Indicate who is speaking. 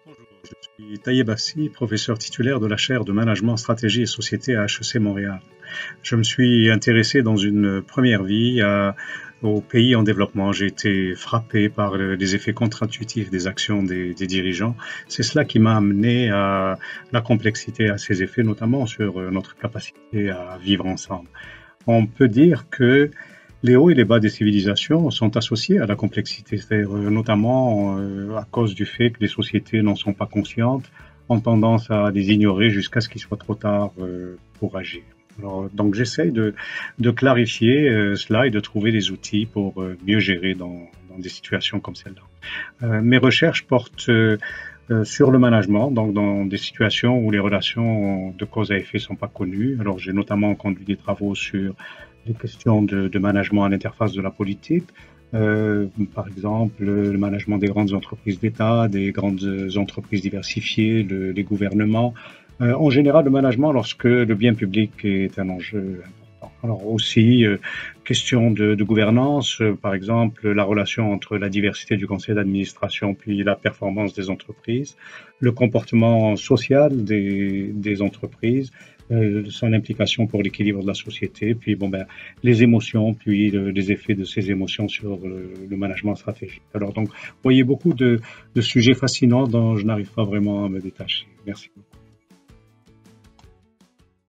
Speaker 1: Bonjour, je suis Taïeb Afsi, professeur titulaire de la chaire de management, stratégie et société à HEC Montréal. Je me suis intéressé dans une première vie aux pays en développement. J'ai été frappé par les effets contre-intuitifs des actions des dirigeants. C'est cela qui m'a amené à la complexité, à ces effets, notamment sur notre capacité à vivre ensemble. On peut dire que les hauts et les bas des civilisations sont associés à la complexité, c'est-à-dire notamment à cause du fait que les sociétés n'en sont pas conscientes, ont tendance à les ignorer jusqu'à ce qu'il soit trop tard pour agir. Alors, donc j'essaye de clarifier cela et de trouver des outils pour mieux gérer dans des situations comme celle-là. Mes recherches portent sur le management, donc dans des situations où les relations de cause à effet ne sont pas connues. Alors j'ai notamment conduit des travaux sur les questions de management à l'interface de la politique, par exemple le management des grandes entreprises d'État, des grandes entreprises diversifiées, les gouvernements, en général le management lorsque le bien public est un enjeu important. Alors aussi, question de gouvernance, par exemple la relation entre la diversité du conseil d'administration puis la performance des entreprises, le comportement social des entreprises, son implication pour l'équilibre de la société, puis bon ben les émotions, puis les effets de ces émotions sur le management stratégique. Alors donc, vous voyez beaucoup de sujets fascinants dont je n'arrive pas vraiment à me détacher. Merci.